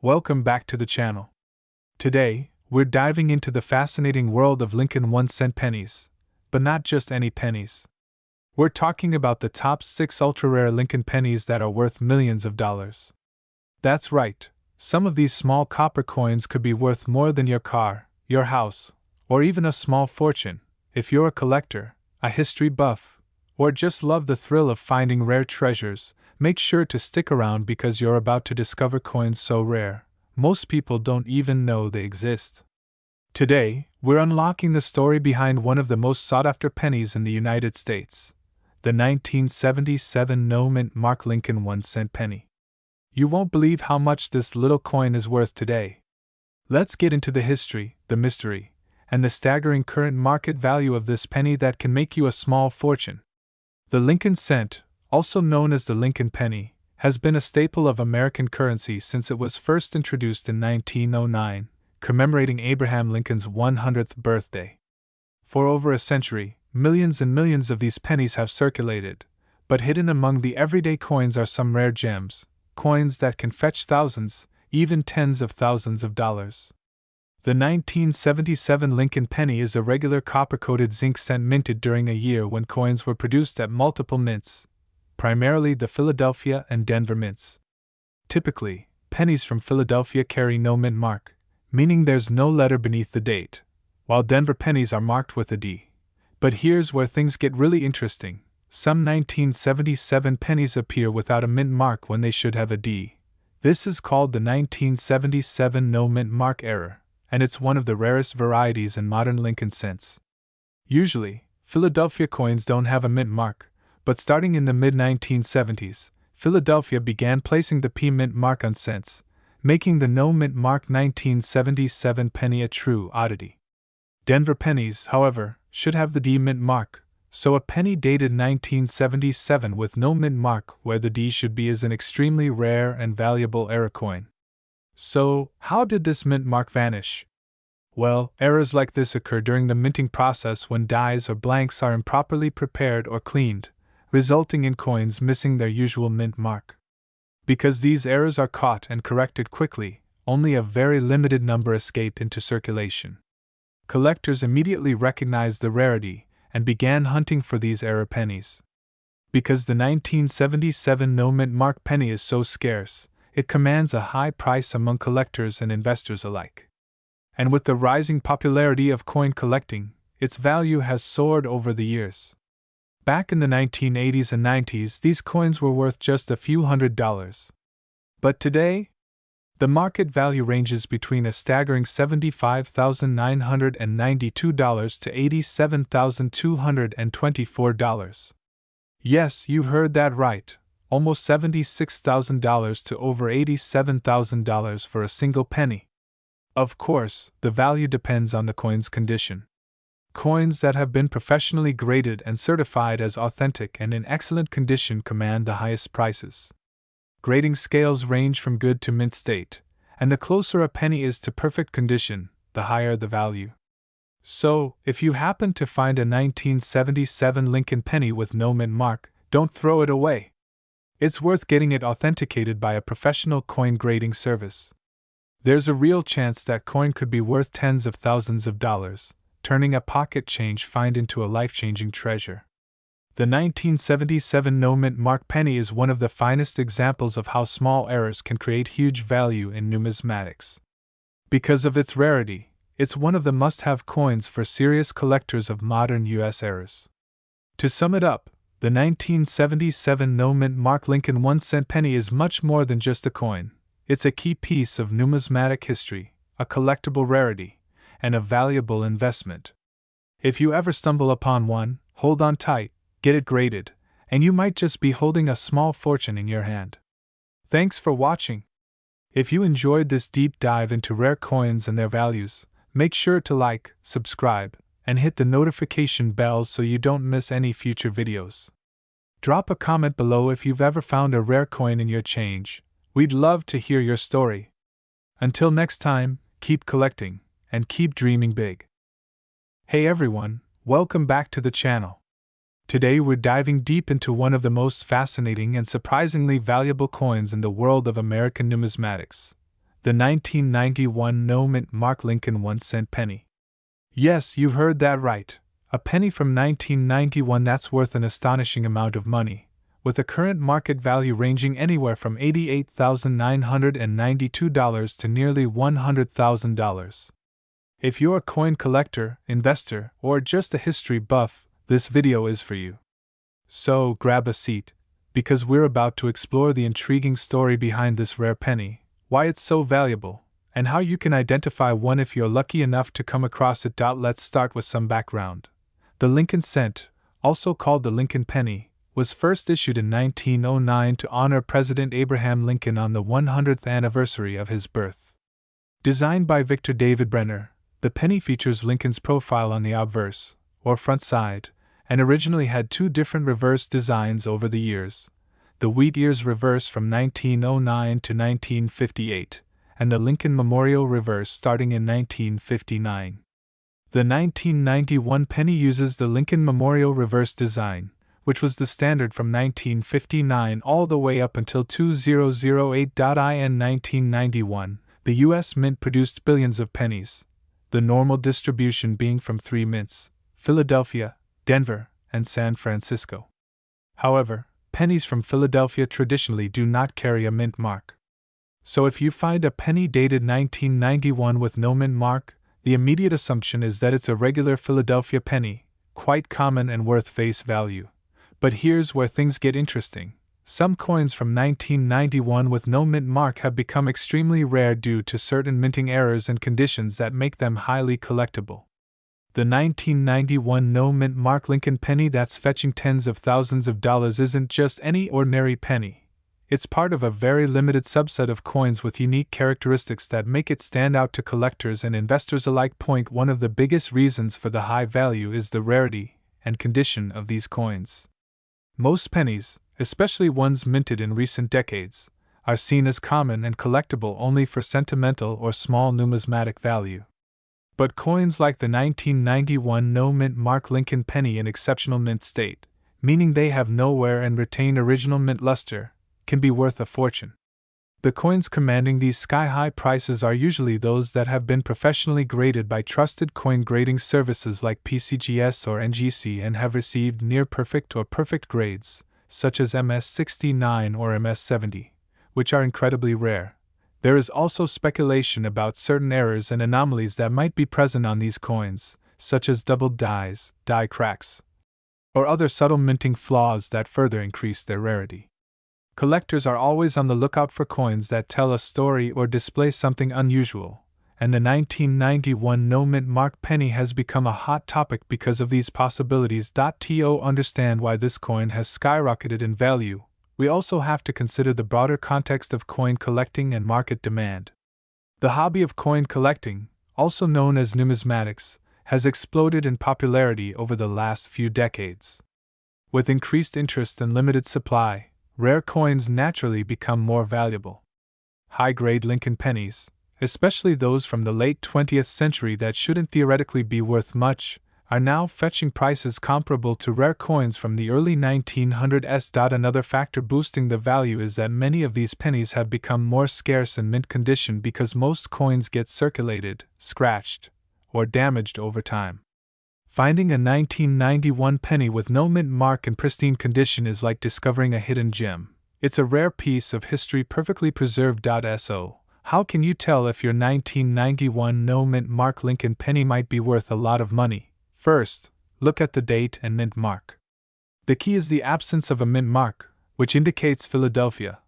Welcome back to the channel. Today, we're diving into the fascinating world of Lincoln 1-cent pennies, but not just any pennies. We're talking about the top 6 ultra-rare Lincoln pennies that are worth millions of dollars. That's right, some of these small copper coins could be worth more than your car, your house, or even a small fortune, if you're a collector, a history buff, or just love the thrill of finding rare treasures. Make sure to stick around because you're about to discover coins so rare, most people don't even know they exist. Today, we're unlocking the story behind one of the most sought-after pennies in the United States, the 1977 no-mint mark Lincoln 1-cent penny. You won't believe how much this little coin is worth today. Let's get into the history, the mystery, and the staggering current market value of this penny that can make you a small fortune. The Lincoln cent, also known as the Lincoln penny, has been a staple of American currency since it was first introduced in 1909, commemorating Abraham Lincoln's 100th birthday. For over a century, millions and millions of these pennies have circulated, but hidden among the everyday coins are some rare gems, coins that can fetch thousands, even tens of thousands of dollars. The 1977 Lincoln penny is a regular copper-coated zinc cent minted during a year when coins were produced at multiple mints, primarily the Philadelphia and Denver mints. Typically, pennies from Philadelphia carry no mint mark, meaning there's no letter beneath the date, while Denver pennies are marked with a D. But here's where things get really interesting. Some 1977 pennies appear without a mint mark when they should have a D. This is called the 1977 no mint mark error, and it's one of the rarest varieties in modern Lincoln cents. Usually, Philadelphia coins don't have a mint mark, but starting in the mid-1970s, Philadelphia began placing the P mint mark on cents, making the no mint mark 1977 penny a true oddity. Denver pennies, however, should have the D mint mark, so a penny dated 1977 with no mint mark where the D should be is an extremely rare and valuable error coin. So, how did this mint mark vanish? Well, errors like this occur during the minting process when dies or blanks are improperly prepared or cleaned, resulting in coins missing their usual mint mark. Because these errors are caught and corrected quickly, only a very limited number escape into circulation. Collectors immediately recognized the rarity and began hunting for these error pennies. Because the 1977 no mint mark penny is so scarce, it commands a high price among collectors and investors alike. And with the rising popularity of coin collecting, its value has soared over the years. Back in the 1980s and 90s, these coins were worth just a few $100s. But today, the market value ranges between a staggering $75,992 to $87,224. Yes, you heard that right, almost $76,000 to over $87,000 for a single penny. Of course, the value depends on the coin's condition. Coins that have been professionally graded and certified as authentic and in excellent condition command the highest prices. Grading scales range from good to mint state, and the closer a penny is to perfect condition, the higher the value. So, if you happen to find a 1977 Lincoln penny with no mint mark, don't throw it away. It's worth getting it authenticated by a professional coin grading service. There's a real chance that coin could be worth tens of thousands of dollars, turning a pocket change find into a life-changing treasure. The 1977 no mint mark penny is one of the finest examples of how small errors can create huge value in numismatics. Because of its rarity, it's one of the must-have coins for serious collectors of modern U.S. errors. To sum it up, the 1977 no mint mark Lincoln 1-cent penny is much more than just a coin. It's a key piece of numismatic history, a collectible rarity, and a valuable investment. If you ever stumble upon one, hold on tight, get it graded, and you might just be holding a small fortune in your hand. Thanks for watching. If you enjoyed this deep dive into rare coins and their values, make sure to like, subscribe, and hit the notification bells so you don't miss any future videos. Drop a comment below if you've ever found a rare coin in your change. We'd love to hear your story. Until next time, keep collecting, and keep dreaming big. Hey everyone, welcome back to the channel. Today we're diving deep into one of the most fascinating and surprisingly valuable coins in the world of American numismatics, the 1991 no-mint mark Lincoln 1-cent penny. Yes, you heard that right. A penny from 1991 that's worth an astonishing amount of money, with a current market value ranging anywhere from $88,992 to nearly $100,000. If you're a coin collector, investor, or just a history buff, this video is for you. So grab a seat, because we're about to explore the intriguing story behind this rare penny, why it's so valuable, and how you can identify one if you're lucky enough to come across it. Let's start with some background. The Lincoln cent, also called the Lincoln penny, was first issued in 1909 to honor President Abraham Lincoln on the 100th anniversary of his birth. Designed by Victor David Brenner, the penny features Lincoln's profile on the obverse, or front side, and originally had two different reverse designs over the years: the Wheat Ears reverse from 1909 to 1958, and the Lincoln Memorial reverse starting in 1959. The 1991 penny uses the Lincoln Memorial reverse design, which was the standard from 1959 all the way up until 2008. In 1991, the U.S. Mint produced billions of pennies, the normal distribution being from three mints: Philadelphia, Denver, and San Francisco. However, pennies from Philadelphia traditionally do not carry a mint mark. So if you find a penny dated 1991 with no mint mark, the immediate assumption is that it's a regular Philadelphia penny, quite common and worth face value. But here's where things get interesting. Some coins from 1991 with no mint mark have become extremely rare due to certain minting errors and conditions that make them highly collectible. The 1991 no mint mark Lincoln penny that's fetching tens of thousands of dollars isn't just any ordinary penny. It's part of a very limited subset of coins with unique characteristics that make it stand out to collectors and investors alike. One of the biggest reasons for the high value is the rarity and condition of these coins. Most pennies, especially ones minted in recent decades, are seen as common and collectible only for sentimental or small numismatic value. But coins like the 1991 no mint mark Lincoln penny in exceptional mint state, meaning they have no wear and retain original mint luster, can be worth a fortune. The coins commanding these sky-high prices are usually those that have been professionally graded by trusted coin grading services like PCGS or NGC and have received near-perfect or perfect grades, such as MS69 or MS70, which are incredibly rare. There is also speculation about certain errors and anomalies that might be present on these coins, such as doubled dies, die cracks, or other subtle minting flaws that further increase their rarity. Collectors are always on the lookout for coins that tell a story or display something unusual, and the 1991 no mint mark penny has become a hot topic because of these possibilities. To understand why this coin has skyrocketed in value, we also have to consider the broader context of coin collecting and market demand. The hobby of coin collecting, also known as numismatics, has exploded in popularity over the last few decades. With increased interest and limited supply, rare coins naturally become more valuable. High-grade Lincoln pennies, especially those from the late 20th century that shouldn't theoretically be worth much, are now fetching prices comparable to rare coins from the early 1900s. Another factor boosting the value is that many of these pennies have become more scarce in mint condition because most coins get circulated, scratched, or damaged over time. Finding a 1991 penny with no mint mark in pristine condition is like discovering a hidden gem. It's a rare piece of history perfectly preserved. So, how can you tell if your 1991 no mint mark Lincoln penny might be worth a lot of money? First, look at the date and mint mark. The key is the absence of a mint mark, which indicates Philadelphia.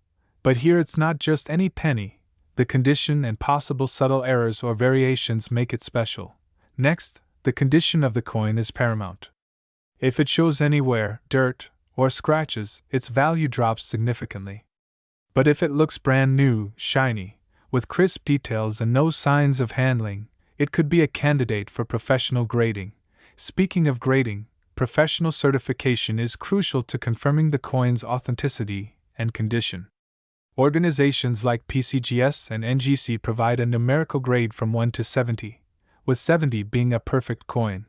But here it's not just any penny. The condition and possible subtle errors or variations make it special. Next, the condition of the coin is paramount. If it shows any wear, dirt, or scratches, its value drops significantly. But if it looks brand new, shiny, with crisp details and no signs of handling, it could be a candidate for professional grading. Speaking of grading, professional certification is crucial to confirming the coin's authenticity and condition. Organizations like PCGS and NGC provide a numerical grade from 1 to 70, with 70 being a perfect coin.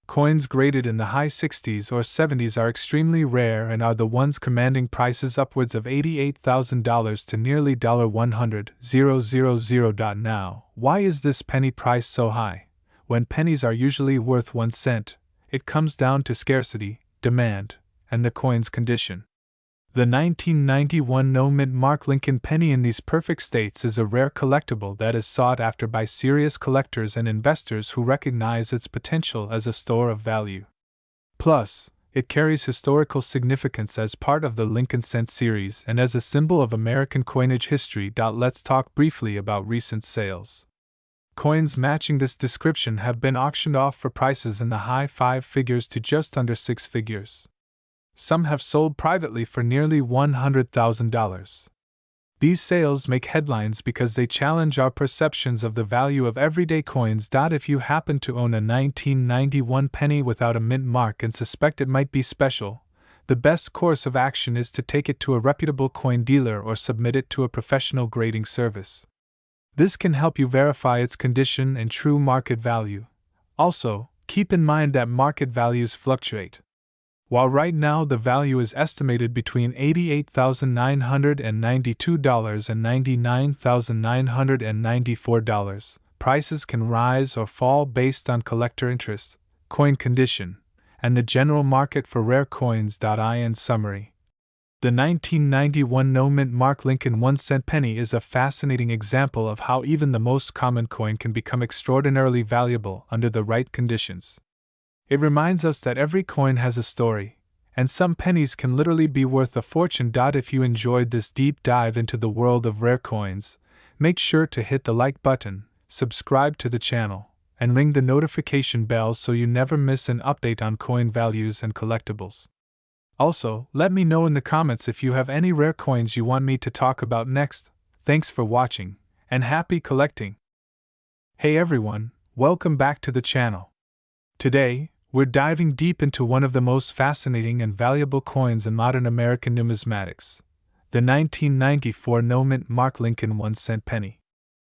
Coins graded in the high 60s or 70s are extremely rare and are the ones commanding prices upwards of $88,000 to nearly $100,000. Now, why is this penny price so high? When pennies are usually worth 1 cent, it comes down to scarcity, demand, and the coin's condition. The 1991 no-mint mark Lincoln penny in these perfect states is a rare collectible that is sought after by serious collectors and investors who recognize its potential as a store of value. Plus, it carries historical significance as part of the Lincoln Cent series and as a symbol of American coinage history. Let's talk briefly about recent sales. Coins matching this description have been auctioned off for prices in the high 5 figures to just under 6 figures. Some have sold privately for nearly $100,000. These sales make headlines because they challenge our perceptions of the value of everyday coins. If you happen to own a 1991 penny without a mint mark and suspect it might be special, the best course of action is to take it to a reputable coin dealer or submit it to a professional grading service. This can help you verify its condition and true market value. Also, keep in mind that market values fluctuate. While right now the value is estimated between $88,992 and $99,994, prices can rise or fall based on collector interest, coin condition, and the general market for rare coins. In summary, the 1991 no-mint mark Lincoln 1 cent penny is a fascinating example of how even the most common coin can become extraordinarily valuable under the right conditions. It reminds us that every coin has a story, and some pennies can literally be worth a fortune. If you enjoyed this deep dive into the world of rare coins, make sure to hit the like button, subscribe to the channel, and ring the notification bell so you never miss an update on coin values and collectibles. Also, let me know in the comments if you have any rare coins you want me to talk about next. Thanks for watching, and happy collecting! Hey everyone, welcome back to the channel. Today, we're diving deep into one of the most fascinating and valuable coins in modern American numismatics, the 1994 no-mint mark Lincoln 1 cent penny.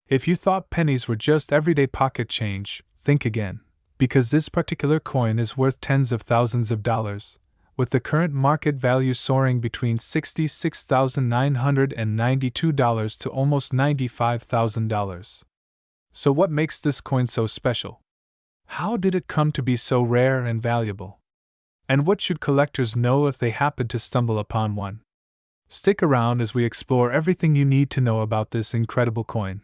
If you thought pennies were just everyday pocket change, think again, because this particular coin is worth tens of thousands of dollars, with the current market value soaring between $66,992 to almost $95,000. So what makes this coin so special? How did it come to be so rare and valuable? And what should collectors know if they happen to stumble upon one? Stick around as we explore everything you need to know about this incredible coin.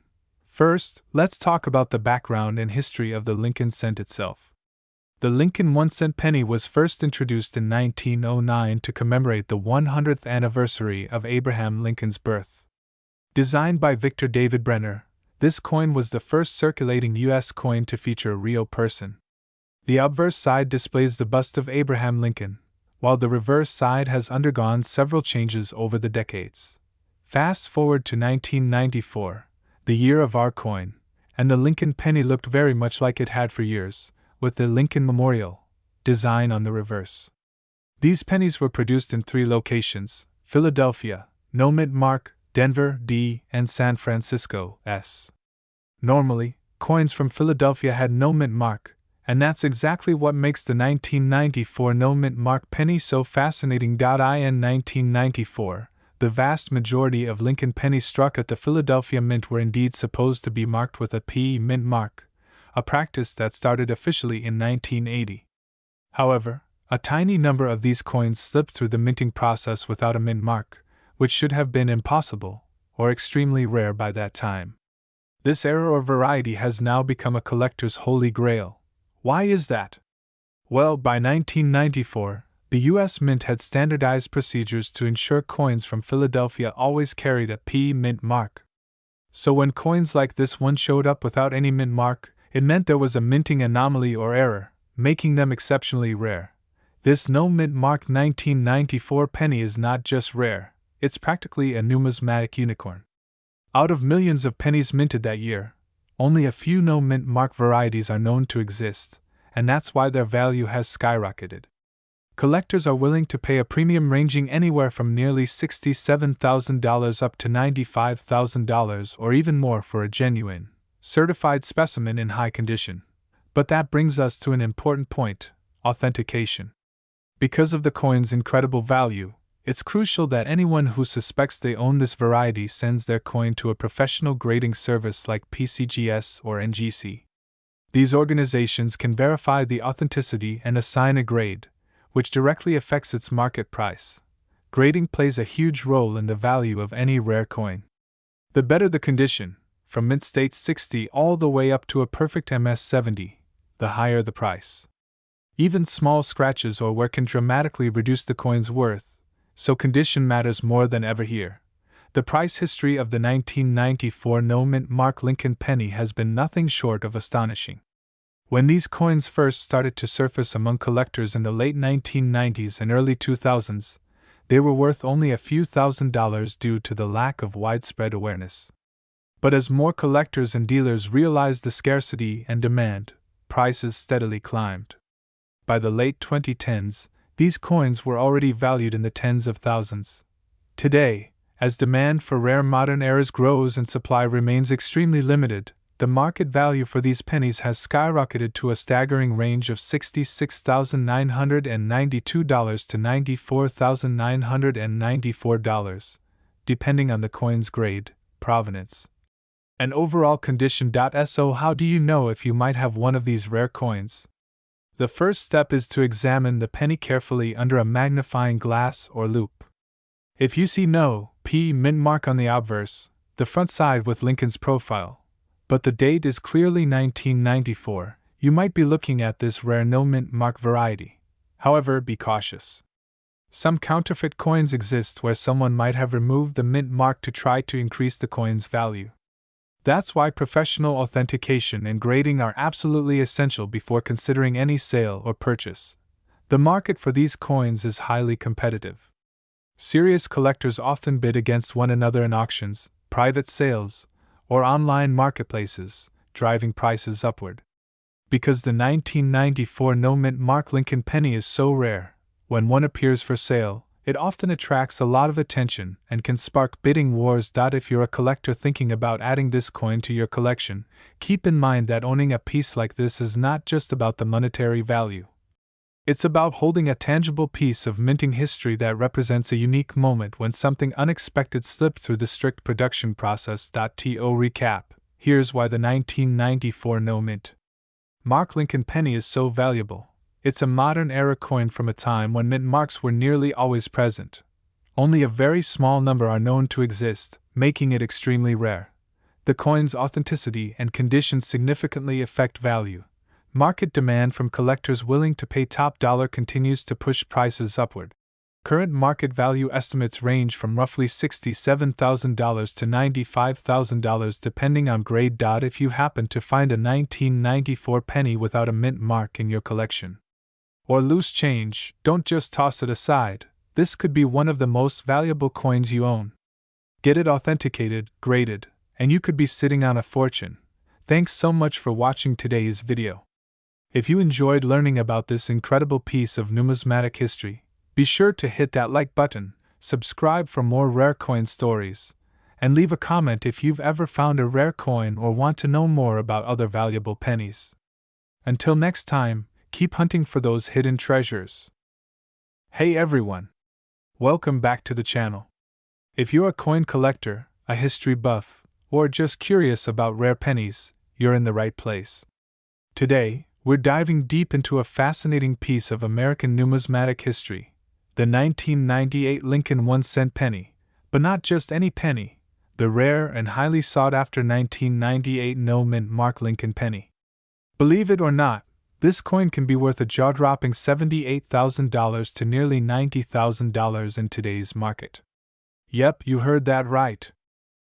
First, let's talk about the background and history of the Lincoln cent itself. The Lincoln 1 cent penny was first introduced in 1909 to commemorate the 100th anniversary of Abraham Lincoln's birth. Designed by Victor David Brenner, this coin was the first circulating U.S. coin to feature a real person. The obverse side displays the bust of Abraham Lincoln, while the reverse side has undergone several changes over the decades. Fast forward to 1994, the year of our coin, and the Lincoln penny looked very much like it had for years, with the Lincoln Memorial design on the reverse. These pennies were produced in 3 locations: Philadelphia, no mint mark, Denver, D, and San Francisco, S. Normally, coins from Philadelphia had no mint mark, and that's exactly what makes the 1994 no mint mark penny so fascinating. In 1994, the vast majority of Lincoln pennies struck at the Philadelphia Mint were indeed supposed to be marked with a P mint mark, a practice that started officially in 1980. However, a tiny number of these coins slipped through the minting process without a mint mark, which should have been impossible, or extremely rare by that time. This error or variety has now become a collector's holy grail. Why is that? Well, by 1994, the U.S. Mint had standardized procedures to ensure coins from Philadelphia always carried a P mint mark. So when coins like this one showed up without any mint mark, it meant there was a minting anomaly or error, making them exceptionally rare. This no mint mark 1994 penny is not just rare, it's practically a numismatic unicorn. Out of millions of pennies minted that year, only a few no mint mark varieties are known to exist, and that's why their value has skyrocketed. Collectors are willing to pay a premium ranging anywhere from nearly $67,000 up to $95,000 or even more for a genuine, certified specimen in high condition. But that brings us to an important point: authentication. Because of the coin's incredible value, it's crucial that anyone who suspects they own this variety sends their coin to a professional grading service like PCGS or NGC. These organizations can verify the authenticity and assign a grade, which directly affects its market price. Grading plays a huge role in the value of any rare coin. The better the condition, from mint state 60 all the way up to a perfect MS 70, the higher the price. Even small scratches or wear can dramatically reduce the coin's worth, so condition matters more than ever here. The price history of the 1994 no-mint mark Lincoln penny has been nothing short of astonishing. When these coins first started to surface among collectors in the late 1990s and early 2000s, they were worth only a few $1,000s due to the lack of widespread awareness. But as more collectors and dealers realized the scarcity and demand, prices steadily climbed. By the late 2010s, these coins were already valued in the tens of thousands. Today, as demand for rare modern eras grows and supply remains extremely limited, the market value for these pennies has skyrocketed to a staggering range of $66,992 to $94,994, depending on the coin's grade, provenance, and overall condition. So, how do you know if you might have one of these rare coins? The first step is to examine the penny carefully under a magnifying glass or loupe. If you see no P mint mark on the obverse, the front side with Lincoln's profile, but the date is clearly 1994, you might be looking at this rare no-mint mark variety. However, be cautious. Some counterfeit coins exist where someone might have removed the mint mark to try to increase the coin's value. That's why professional authentication and grading are absolutely essential before considering any sale or purchase. The market for these coins is highly competitive. Serious collectors often bid against one another in auctions, private sales, or online marketplaces, driving prices upward. Because the 1994 no-mint mark Lincoln penny is so rare, when one appears for sale, it often attracts a lot of attention and can spark bidding wars. If you're a collector thinking about adding this coin to your collection, keep in mind that owning a piece like this is not just about the monetary value. It's about holding a tangible piece of minting history that represents a unique moment when something unexpected slipped through the strict production process. To recap, here's why the 1994 no-mint mark Lincoln penny is so valuable. It's a modern era coin from a time when mint marks were nearly always present. Only a very small number are known to exist, making it extremely rare. The coin's authenticity and condition significantly affect value. Market demand from collectors willing to pay top dollar continues to push prices upward. Current market value estimates range from roughly $67,000 to $95,000 depending on grade. If you happen to find a 1994 penny without a mint mark in your collection, or loose change, don't just toss it aside. This could be one of the most valuable coins you own. Get it authenticated, graded, and you could be sitting on a fortune. Thanks so much for watching today's video. If you enjoyed learning about this incredible piece of numismatic history, be sure to hit that like button, subscribe for more rare coin stories, and leave a comment if you've ever found a rare coin or want to know more about other valuable pennies. Until next time, keep hunting for those hidden treasures. Hey everyone! Welcome back to the channel. If you're a coin collector, a history buff, or just curious about rare pennies, you're in the right place. Today, we're diving deep into a fascinating piece of American numismatic history, the 1998 Lincoln 1-cent penny, but not just any penny, the rare and highly sought-after 1998 no-mint mark Lincoln penny. Believe it or not, this coin can be worth a jaw-dropping $78,000 to nearly $90,000 in today's market. Yep, you heard that right.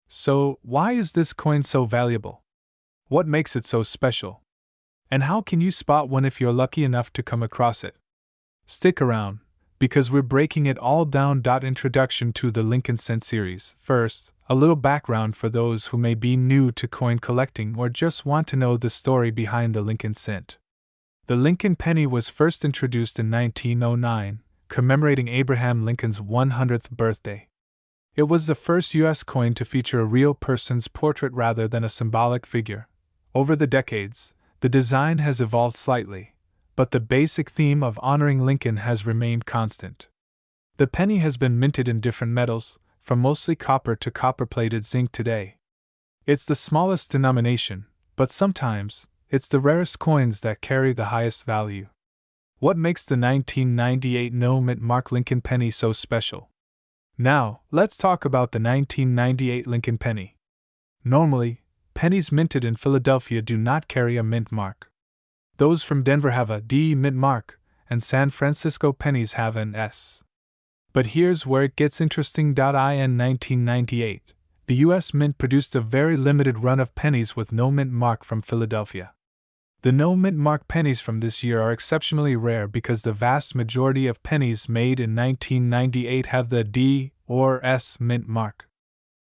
So, why is this coin so valuable? What makes it so special? And how can you spot one if you're lucky enough to come across it? Stick around, because we're breaking it all down. Introduction to the Lincoln Cent series. First, a little background for those who may be new to coin collecting or just want to know the story behind the Lincoln Cent. The Lincoln penny was first introduced in 1909, commemorating Abraham Lincoln's 100th birthday. It was the first U.S. coin to feature a real person's portrait rather than a symbolic figure. Over the decades, the design has evolved slightly, but the basic theme of honoring Lincoln has remained constant. The penny has been minted in different metals, from mostly copper to copper-plated zinc today. It's the smallest denomination, but sometimes, it's the rarest coins that carry the highest value. What makes the 1998 no-mint mark Lincoln penny so special? Now, let's talk about the 1998 Lincoln penny. Normally, pennies minted in Philadelphia do not carry a mint mark. Those from Denver have a D mint mark, and San Francisco pennies have an S. But here's where it gets interesting. In 1998, the U.S. Mint produced a very limited run of pennies with no mint mark from Philadelphia. The no mint mark pennies from this year are exceptionally rare because the vast majority of pennies made in 1998 have the D or S mint mark.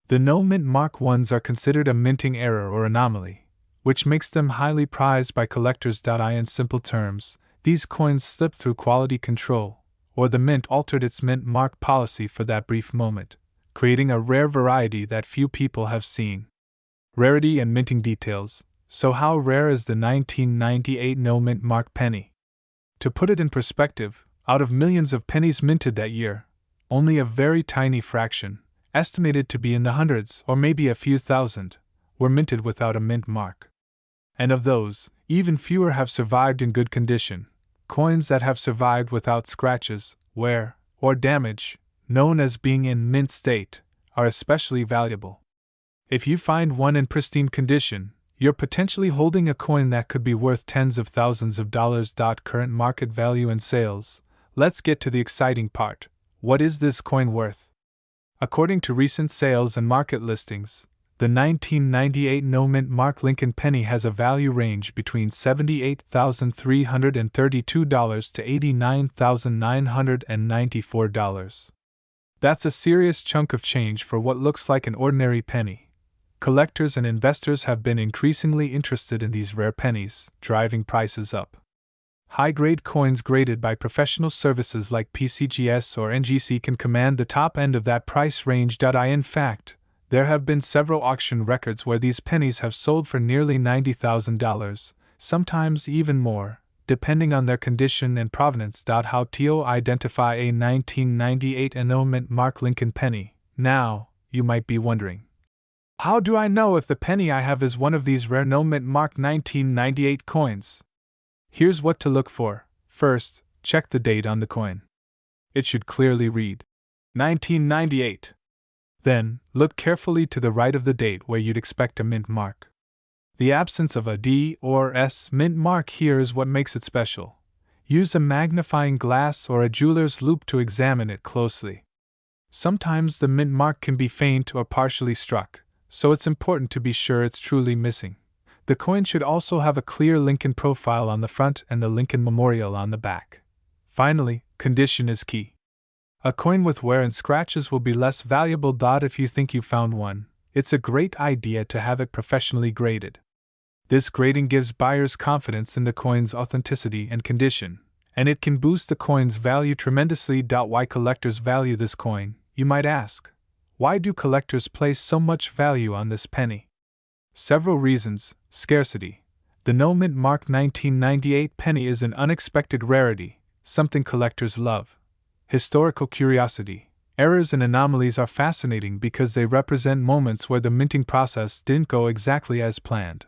The no mint mark ones are considered a minting error or anomaly, which makes them highly prized by collectors. In simple terms, these coins slipped through quality control, or the mint altered its mint mark policy for that brief moment, creating a rare variety that few people have seen. Rarity and minting details. So how rare is the 1998 no mint mark penny? To put it in perspective, out of millions of pennies minted that year, only a very tiny fraction, estimated to be in the hundreds or maybe a few thousand, were minted without a mint mark. And of those, even fewer have survived in good condition. Coins that have survived without scratches, wear, or damage, known as being in mint state, are especially valuable. If you find one in pristine condition, you're potentially holding a coin that could be worth tens of thousands of dollars. Current market value and sales. Let's get to the exciting part. What is this coin worth? According to recent sales and market listings, the 1998 no mint mark Lincoln penny has a value range between $78,332 to $89,994. That's a serious chunk of change for what looks like an ordinary penny. Collectors and investors have been increasingly interested in these rare pennies, driving prices up. High-grade coins graded by professional services like PCGS or NGC can command the top end of that price range. In fact, there have been several auction records where these pennies have sold for nearly $90,000, sometimes even more, depending on their condition and provenance. How to identify a 1998 no mint mark Lincoln penny? Now, you might be wondering, how do I know if the penny I have is one of these rare no mint mark 1998 coins? Here's what to look for. First, check the date on the coin. It should clearly read 1998. Then, look carefully to the right of the date where you'd expect a mint mark. The absence of a D or S mint mark here is what makes it special. Use a magnifying glass or a jeweler's loupe to examine it closely. Sometimes the mint mark can be faint or partially struck, so it's important to be sure it's truly missing. The coin should also have a clear Lincoln profile on the front and the Lincoln Memorial on the back. Finally, condition is key. A coin with wear and scratches will be less valuable. If you think you found one, it's a great idea to have it professionally graded. This grading gives buyers confidence in the coin's authenticity and condition, and it can boost the coin's value tremendously. Why collectors value this coin, you might ask? Why do collectors place so much value on this penny? Several reasons. Scarcity. The no mint mark 1998 penny is an unexpected rarity, something collectors love. Historical curiosity. Errors and anomalies are fascinating because they represent moments where the minting process didn't go exactly as planned.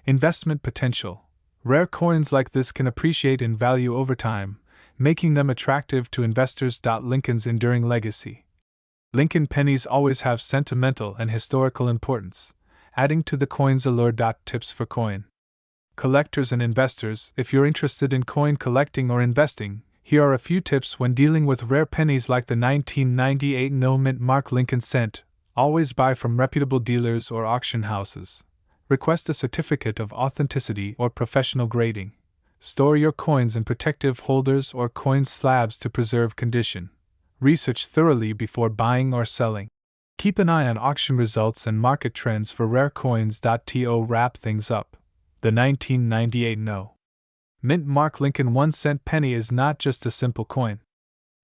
Investment potential. Rare coins like this can appreciate in value over time, making them attractive to investors. Lincoln's enduring legacy. Lincoln pennies always have sentimental and historical importance, adding to the coin's allure. Tips for coin collectors and investors. If you're interested in coin collecting or investing, here are a few tips when dealing with rare pennies like the 1998 no mint mark Lincoln cent. Always buy from reputable dealers or auction houses. Request a certificate of authenticity or professional grading. Store your coins in protective holders or coin slabs to preserve condition. Research thoroughly before buying or selling. Keep an eye on auction results and market trends for rare coins. To wrap things up, the 1998 no mint mark Lincoln 1-cent penny is not just a simple coin.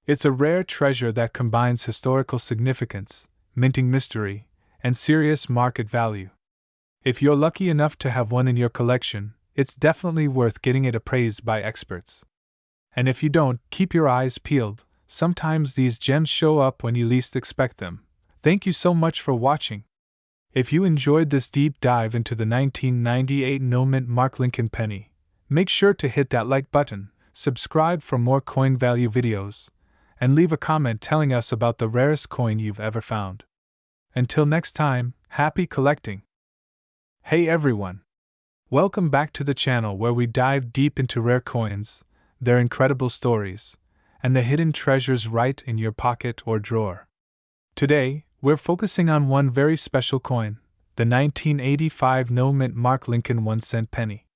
It's a rare treasure that combines historical significance, minting mystery, and serious market value. If you're lucky enough to have one in your collection, it's definitely worth getting it appraised by experts. And if you don't, keep your eyes peeled. Sometimes these gems show up when you least expect them. Thank you so much for watching. If you enjoyed this deep dive into the 1998 no-mint mark Lincoln penny, make sure to hit that like button, subscribe for more coin value videos, and leave a comment telling us about the rarest coin you've ever found. Until next time, happy collecting! Hey everyone! Welcome back to the channel where we dive deep into rare coins, their incredible stories, and the hidden treasures right in your pocket or drawer. Today, we're focusing on one very special coin, the 1985 no-mint mark Lincoln 1-cent penny.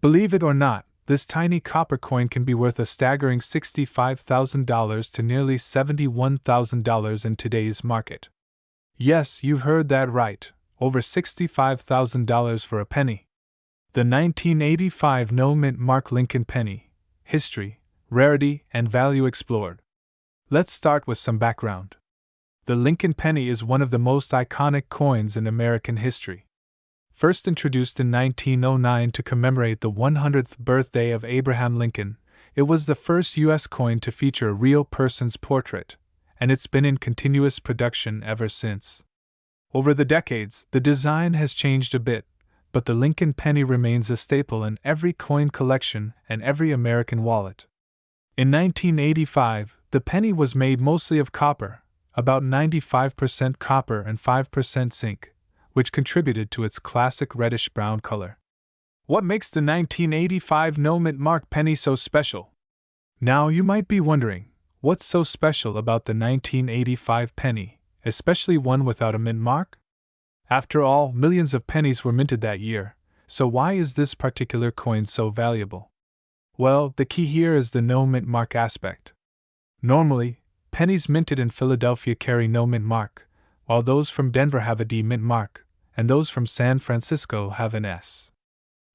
Believe it or not, this tiny copper coin can be worth a staggering $65,000 to nearly $71,000 in today's market. Yes, you heard that right, over $65,000 for a penny. The 1985 no-mint mark Lincoln penny. History, rarity, and value explored. Let's start with some background. The Lincoln penny is one of the most iconic coins in American history. First introduced in 1909 to commemorate the 100th birthday of Abraham Lincoln, it was the first U.S. coin to feature a real person's portrait, and it's been in continuous production ever since. Over the decades, the design has changed a bit, but the Lincoln penny remains a staple in every coin collection and every American wallet. In 1985, the penny was made mostly of copper, about 95% copper and 5% zinc, which contributed to its classic reddish-brown color. What makes the 1985 no-mint mark penny so special? Now you might be wondering, what's so special about the 1985 penny, especially one without a mint mark? After all, millions of pennies were minted that year, so why is this particular coin so valuable? Well, the key here is the no-mint mark aspect. Normally, pennies minted in Philadelphia carry no mint mark, while those from Denver have a D mint mark, and those from San Francisco have an S.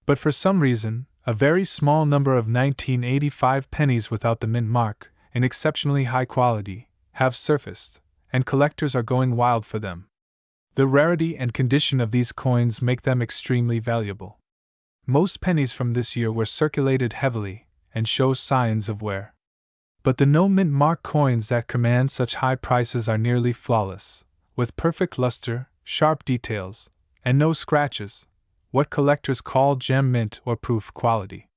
But for some reason, a very small number of 1985 pennies without the mint mark, in exceptionally high quality, have surfaced, and collectors are going wild for them. The rarity and condition of these coins make them extremely valuable. Most pennies from this year were circulated heavily and show signs of wear. But the no-mint mark coins that command such high prices are nearly flawless, with perfect luster, sharp details, and no scratches, what collectors call gem mint or proof quality.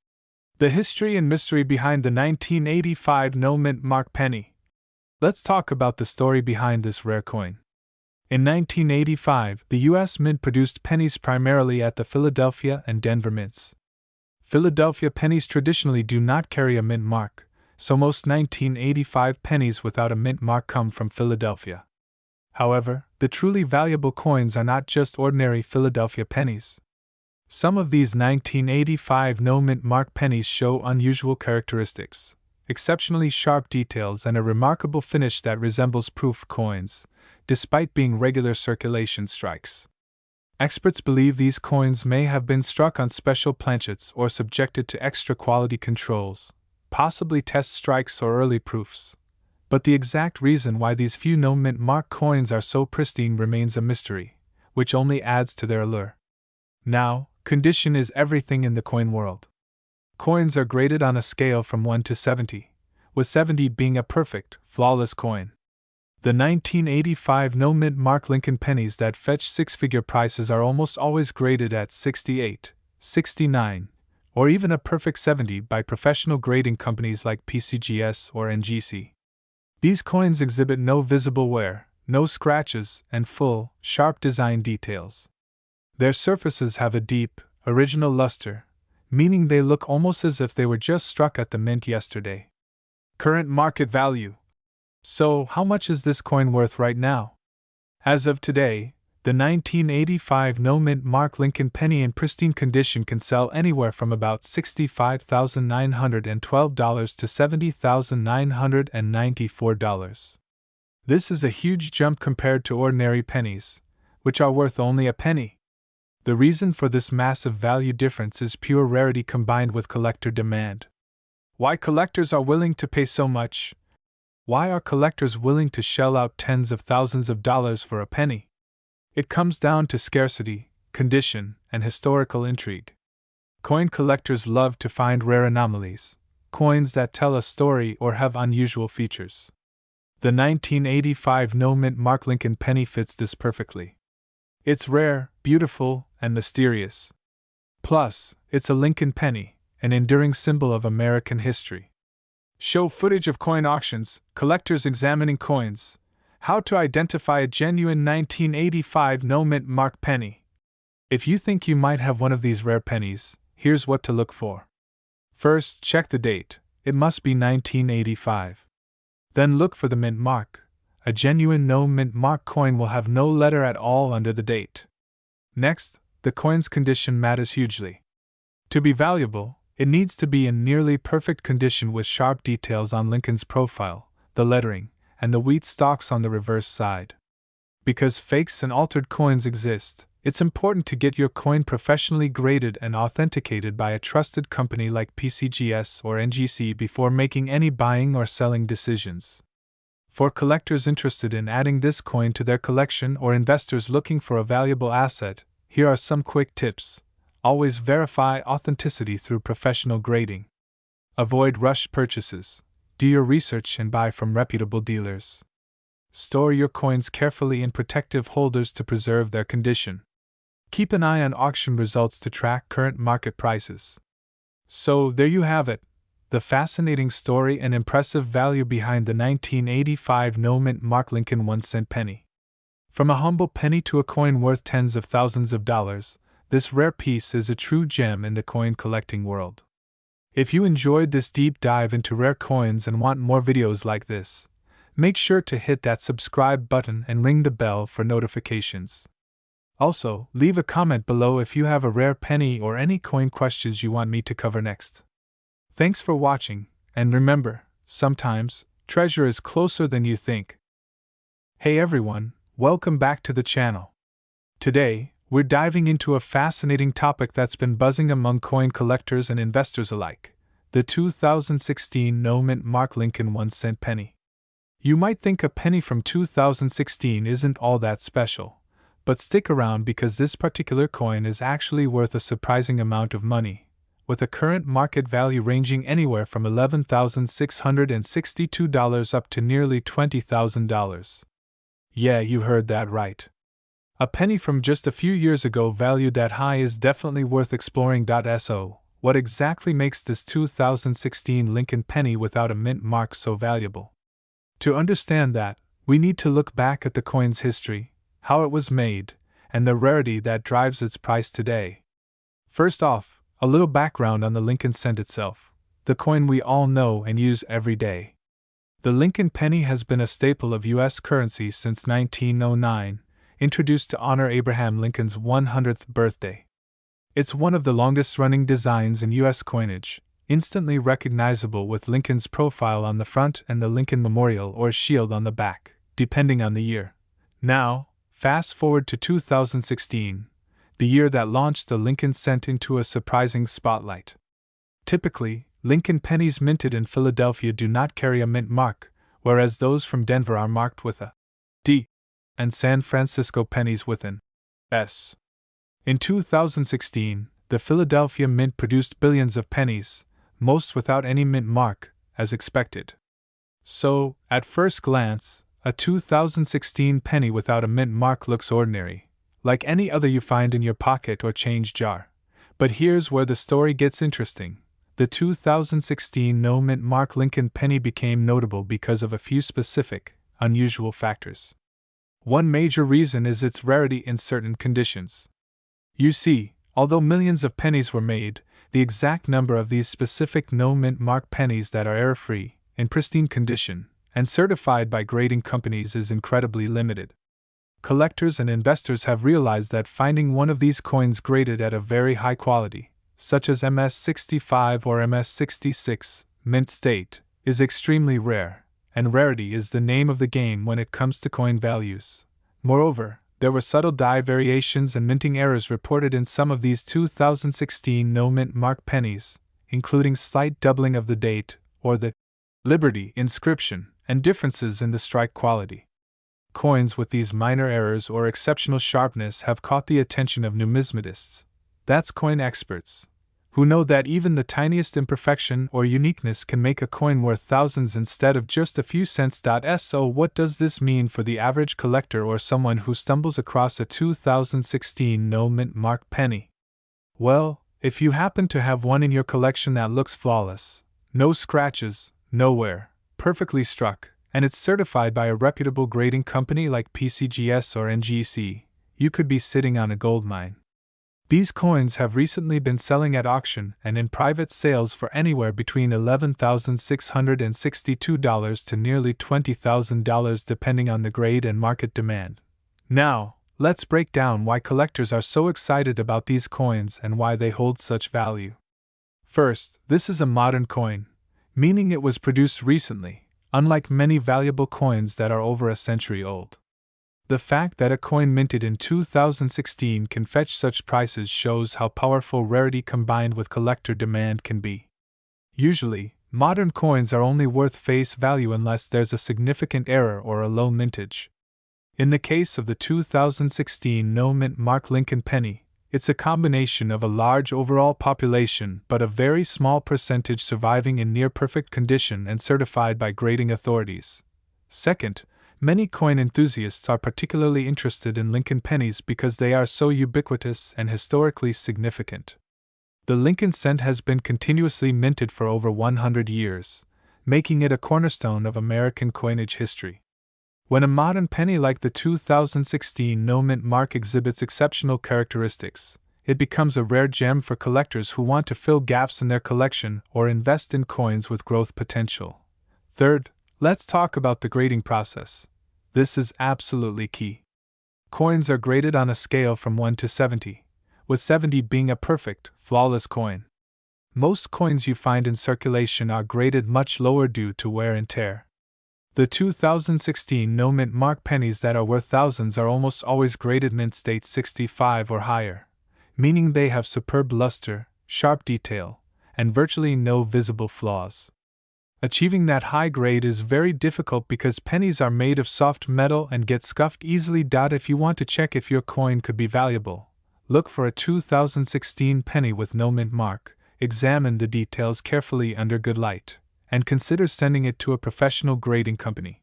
The history and mystery behind the 1985 no-mint mark penny. Let's talk about the story behind this rare coin. In 1985, the U.S. Mint produced pennies primarily at the Philadelphia and Denver mints. Philadelphia pennies traditionally do not carry a mint mark, so most 1985 pennies without a mint mark come from Philadelphia. However, the truly valuable coins are not just ordinary Philadelphia pennies. Some of these 1985 no-mint mark pennies show unusual characteristics, exceptionally sharp details, and a remarkable finish that resembles proof coins, despite being regular circulation strikes. Experts believe these coins may have been struck on special planchets or subjected to extra quality controls, possibly test strikes or early proofs. But the exact reason why these few no-mint mark coins are so pristine remains a mystery, which only adds to their allure. Now, condition is everything in the coin world. Coins are graded on a scale from 1 to 70, with 70 being a perfect, flawless coin. The 1985 no-mint mark Lincoln pennies that fetch six-figure prices are almost always graded at 68, 69, or even a perfect 70 by professional grading companies like PCGS or NGC. These coins exhibit no visible wear, no scratches, and full, sharp design details. Their surfaces have a deep, original luster, meaning they look almost as if they were just struck at the mint yesterday. Current market value. So, how much is this coin worth right now? As of today, the 1985 no-mint mark Lincoln penny in pristine condition can sell anywhere from about $65,912 to $70,994. This is a huge jump compared to ordinary pennies, which are worth only a penny. The reason for this massive value difference is pure rarity combined with collector demand. Why collectors are willing to pay so much? Why are collectors willing to shell out tens of thousands of dollars for a penny? It comes down to scarcity, condition, and historical intrigue. Coin collectors love to find rare anomalies, coins that tell a story or have unusual features. The 1985 no-mint mark Lincoln penny fits this perfectly. It's rare, beautiful, and mysterious. Plus, it's a Lincoln penny, an enduring symbol of American history. Show footage of coin auctions, collectors examining coins, how to identify a genuine 1985 no-mint mark penny. If you think you might have one of these rare pennies, here's what to look for. First, check the date. It must be 1985. Then look for the mint mark. A genuine no-mint mark coin will have no letter at all under the date. Next, the coin's condition matters hugely. To be valuable, it needs to be in nearly perfect condition with sharp details on Lincoln's profile, the lettering, and the wheat stalks on the reverse side. Because fakes and altered coins exist, it's important to get your coin professionally graded and authenticated by a trusted company like PCGS or NGC before making any buying or selling decisions. For collectors interested in adding this coin to their collection or investors looking for a valuable asset, here are some quick tips. Always verify authenticity through professional grading. Avoid rushed purchases. Do your research and buy from reputable dealers. Store your coins carefully in protective holders to preserve their condition. Keep an eye on auction results to track current market prices. So, there you have it. The fascinating story and impressive value behind the 1985 no-mint mark Lincoln 1-cent penny. From a humble penny to a coin worth tens of thousands of dollars, this rare piece is a true gem in the coin collecting world. If you enjoyed this deep dive into rare coins and want more videos like this, make sure to hit that subscribe button and ring the bell for notifications. Also, leave a comment below if you have a rare penny or any coin questions you want me to cover next. Thanks for watching, and remember, sometimes, treasure is closer than you think. Hey everyone, welcome back to the channel. Today, we're diving into a fascinating topic that's been buzzing among coin collectors and investors alike: the 2016 no-mint mark Lincoln 1-cent penny. You might think a penny from 2016 isn't all that special, but stick around because this particular coin is actually worth a surprising amount of money, with a current market value ranging anywhere from $11,662 up to nearly $20,000. Yeah, you heard that right. A penny from just a few years ago valued that high is definitely worth exploring. So, what exactly makes this 2016 Lincoln penny without a mint mark so valuable? To understand that, we need to look back at the coin's history, how it was made, and the rarity that drives its price today. First off, a little background on the Lincoln cent itself, the coin we all know and use every day. The Lincoln penny has been a staple of U.S. currency since 1909, introduced to honor Abraham Lincoln's 100th birthday. It's one of the longest-running designs in U.S. coinage, instantly recognizable with Lincoln's profile on the front and the Lincoln Memorial or Shield on the back, depending on the year. Now, fast forward to 2016, the year that launched the Lincoln cent into a surprising spotlight. Typically, Lincoln pennies minted in Philadelphia do not carry a mint mark, whereas those from Denver are marked with a D, and San Francisco pennies with an S. In 2016, the Philadelphia Mint produced billions of pennies, most without any mint mark, as expected. So, at first glance, a 2016 penny without a mint mark looks ordinary, like any other you find in your pocket or change jar. But here's where the story gets interesting. The 2016 no mint mark Lincoln penny became notable because of a few specific, unusual factors. One major reason is its rarity in certain conditions. You see, although millions of pennies were made, the exact number of these specific no mint mark pennies that are error-free, in pristine condition, and certified by grading companies is incredibly limited. Collectors and investors have realized that finding one of these coins graded at a very high quality, such as MS65 or MS66, mint state, is extremely rare, and rarity is the name of the game when it comes to coin values. Moreover, there were subtle die variations and minting errors reported in some of these 2016 no mint mark pennies, including slight doubling of the date, or the Liberty inscription, and differences in the strike quality. Coins with these minor errors or exceptional sharpness have caught the attention of numismatists, that's coin experts, who know that even the tiniest imperfection or uniqueness can make a coin worth thousands instead of just a few cents. So, what does this mean for the average collector or someone who stumbles across a 2016 no mint mark penny? Well, if you happen to have one in your collection that looks flawless, no scratches, no wear, perfectly struck, and it's certified by a reputable grading company like PCGS or NGC, you could be sitting on a gold mine. These coins have recently been selling at auction and in private sales for anywhere between $11,662 to nearly $20,000 depending on the grade and market demand. Now, let's break down why collectors are so excited about these coins and why they hold such value. First, this is a modern coin, meaning it was produced recently, unlike many valuable coins that are over a century old. The fact that a coin minted in 2016 can fetch such prices shows how powerful rarity combined with collector demand can be. Usually, modern coins are only worth face value unless there's a significant error or a low mintage. In the case of the 2016 no mint mark Lincoln penny, it's a combination of a large overall population but a very small percentage surviving in near-perfect condition and certified by grading authorities. Second, many coin enthusiasts are particularly interested in Lincoln pennies because they are so ubiquitous and historically significant. The Lincoln cent has been continuously minted for over 100 years, making it a cornerstone of American coinage history. When a modern penny like the 2016 no mint mark exhibits exceptional characteristics, it becomes a rare gem for collectors who want to fill gaps in their collection or invest in coins with growth potential. Third, let's talk about the grading process. This is absolutely key. Coins are graded on a scale from 1 to 70, with 70 being a perfect, flawless coin. Most coins you find in circulation are graded much lower due to wear and tear. The 2016 no mint mark pennies that are worth thousands are almost always graded mint state 65 or higher, meaning they have superb luster, sharp detail, and virtually no visible flaws. Achieving that high grade is very difficult because pennies are made of soft metal and get scuffed easily. If you want to check if your coin could be valuable, look for a 2016 penny with no mint mark, examine the details carefully under good light, and consider sending it to a professional grading company.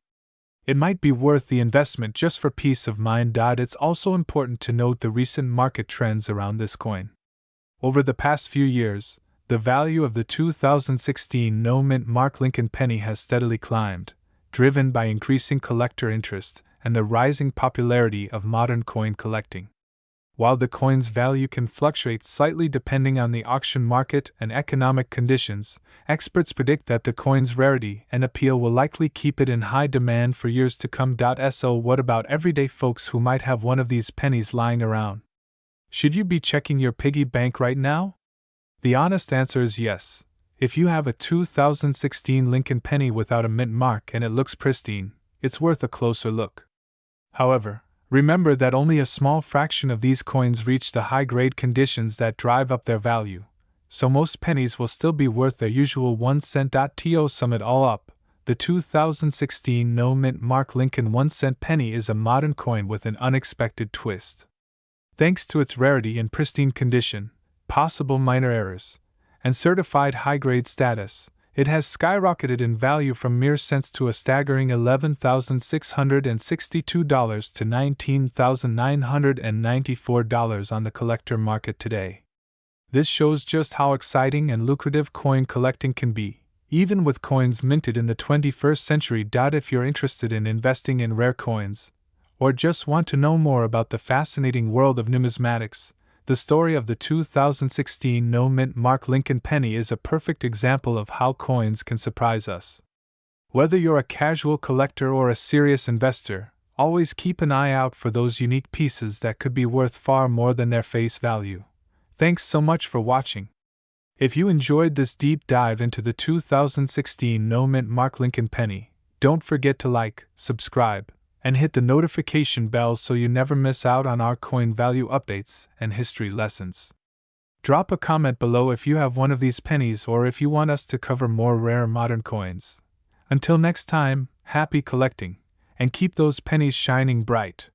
It might be worth the investment just for peace of mind. It's also important to note the recent market trends around this coin. Over the past few years, the value of the 2016 no mint mark Lincoln penny has steadily climbed, driven by increasing collector interest and the rising popularity of modern coin collecting. While the coin's value can fluctuate slightly depending on the auction market and economic conditions, experts predict that the coin's rarity and appeal will likely keep it in high demand for years to come. So, what about everyday folks who might have one of these pennies lying around? Should you be checking your piggy bank right now? The honest answer is yes. If you have a 2016 Lincoln penny without a mint mark and it looks pristine, it's worth a closer look. However, remember that only a small fraction of these coins reach the high-grade conditions that drive up their value, so most pennies will still be worth their usual 1 cent. To sum it all up, the 2016 no mint mark Lincoln 1 cent penny is a modern coin with an unexpected twist. Thanks to its rarity and pristine condition, possible minor errors, and certified high-grade status, it has skyrocketed in value from mere cents to a staggering $11,662 to $19,994 on the collector market today. This shows just how exciting and lucrative coin collecting can be, even with coins minted in the 21st century. If you're interested in investing in rare coins, or just want to know more about the fascinating world of numismatics, the story of the 2016 no mint mark Lincoln penny is a perfect example of how coins can surprise us. Whether you're a casual collector or a serious investor, always keep an eye out for those unique pieces that could be worth far more than their face value. Thanks so much for watching. If you enjoyed this deep dive into the 2016 no mint mark Lincoln penny, don't forget to like, subscribe, and hit the notification bell so you never miss out on our coin value updates and history lessons. Drop a comment below if you have one of these pennies or if you want us to cover more rare modern coins. Until next time, happy collecting, and keep those pennies shining bright.